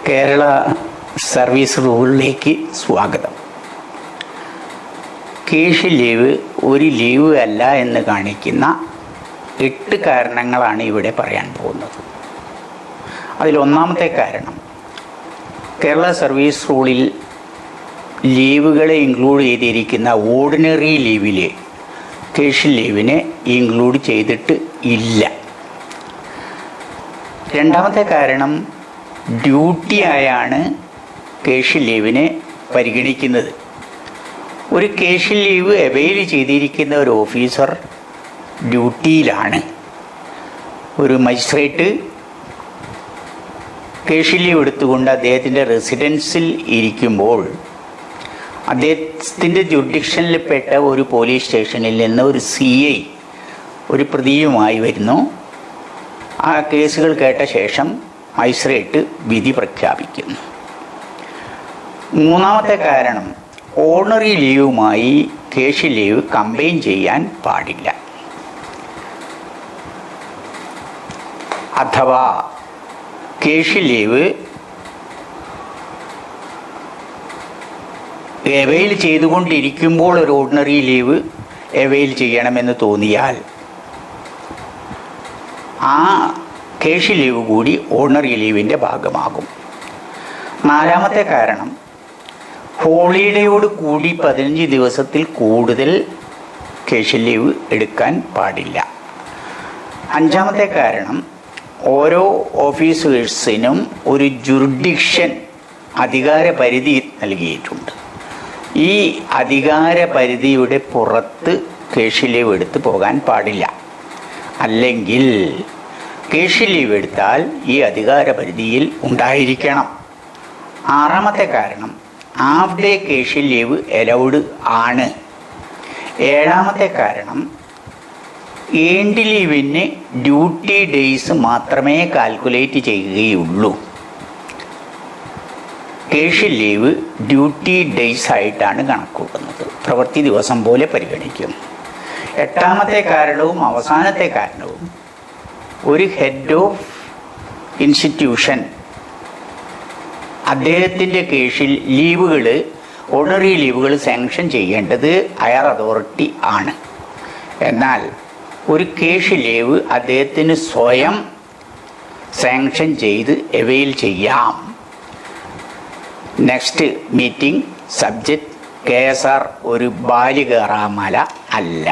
Kerala service റൂളിലേക്ക് സ്വാഗതം. Cash leave ഒരു leave അല്ല എന്ന് കാണിക്കുന്ന 8 കാരണങ്ങളാണ് ഇവിടെ പറയാൻ പോകുന്നത്. അതിലൊന്നാമത്തെ കാരണം, കേരള സർവീസ് റൂളിൽ ലീവുകളെ ഇൻക്ലൂഡ് ചെയ്തിരിക്കുന്ന ഓർഡിനറി ലീവിൽ കേഷ് ലീവിനെ ഇൻക്ലൂഡ് ചെയ്തിട്ട് ഇല്ല. രണ്ടാമത്തെ കാരണം, ഡ്യൂട്ടി ആയാണ് കേഷ് ലീവിനെ പരിഗണിക്കുന്നത്. ഒരു കേഷ് ലീവ് അവൈൽ ചെയ്തിരിക്കുന്ന ഒരു ഓഫീസർ ഡ്യൂട്ടിയിലാണ്. ഒരു മജിസ്ട്രേറ്റ് കേഷ് ലീവ് എടുത്തുകൊണ്ട് അദ്ദേഹത്തിൻ്റെ റെസിഡൻസിൽ ഇരിക്കുമ്പോൾ അദ്ദേഹത്തിൻ്റെ ജുഡിക്ഷനിൽപ്പെട്ട ഒരു പോലീസ് സ്റ്റേഷനിൽ നിന്ന് ഒരു CI ഒരു പ്രതിയുമായി വരുന്നു. ആ കേസുകൾ കേട്ട ശേഷം മജിസ്ട്രേറ്റ് വിധി പ്രഖ്യാപിക്കുന്നു. മൂന്നാമത്തെ കാരണം, ഓർഡിനറി ലീവുമായി കേഷ് ലീവ് കമ്പൈൻ ചെയ്യാൻ പാടില്ല. അഥവാ കേഷ് ലീവ് അവൈൽ ചെയ്തുകൊണ്ടിരിക്കുമ്പോൾ ഒരു ഓർഡിനറി ലീവ് അവൈൽ ചെയ്യണമെന്ന് തോന്നിയാൽ ആ കേഷ് ലീവ് കൂടി ഓർഡിനറി ലീവിൻ്റെ ഭാഗമാകും. നാലാമത്തെ കാരണം, ഹോളിഡേയോട് കൂടി 15 ദിവസത്തിൽ കൂടുതൽ കേഷ് ലീവ് എടുക്കാൻ പാടില്ല. അഞ്ചാമത്തെ കാരണം, ഓരോ ഓഫീസേഴ്സിനും ഒരു ജുറിഡിക്ഷൻ അധികാരപരിധി നൽകിയിട്ടുണ്ട്. ഈ അധികാരപരിധിയുടെ പുറത്ത് കേഷ് ലീവ് എടുത്ത് പോകാൻ പാടില്ല. അല്ലെങ്കിൽ കേഷ് ലീവ് എടുത്താൽ ഈ അധികാരപരിധിയിൽ ഉണ്ടായിരിക്കണം. ആറാമത്തെ കാരണം, half day cash leave allowed ആണ്. ഏഴാമത്തെ കാരണം, ഏൺഡ് ലീവിന് ഡ്യൂട്ടി ഡേയ്സ് മാത്രമേ കാൽക്കുലേറ്റ് ചെയ്യുകയുള്ളൂ. കേഷ് ലീവ് ഡ്യൂട്ടി ഡേയ്സ് ആയിട്ടാണ് കണക്കൂട്ടുന്നത്, പ്രവൃത്തി ദിവസം പോലെ പരിഗണിക്കും. എട്ടാമത്തെ കാരണവും അവസാനത്തെ കാരണവും, ഒരു ഹെഡ് ഓഫ് ഇൻസ്റ്റിറ്റ്യൂഷൻ അദ്ദേഹത്തിൻ്റെ കേഷിൽ ലീവുകൾ, ഓർഡിനറി ലീവുകൾ സാങ്ഷൻ ചെയ്യേണ്ടത് ഹയർ അതോറിറ്റി ആണ്. എന്നാൽ ഒരു കേഷ് ലീവ് അദ്ദേഹത്തിന് സ്വയം സാങ്ഷൻ ചെയ്ത് അവൈൽ ചെയ്യാം. നെക്സ്റ്റ് മീറ്റിംഗ് സബ്ജക്റ്റ് KSR ഒരു ബാലികേറാമല അല്ല.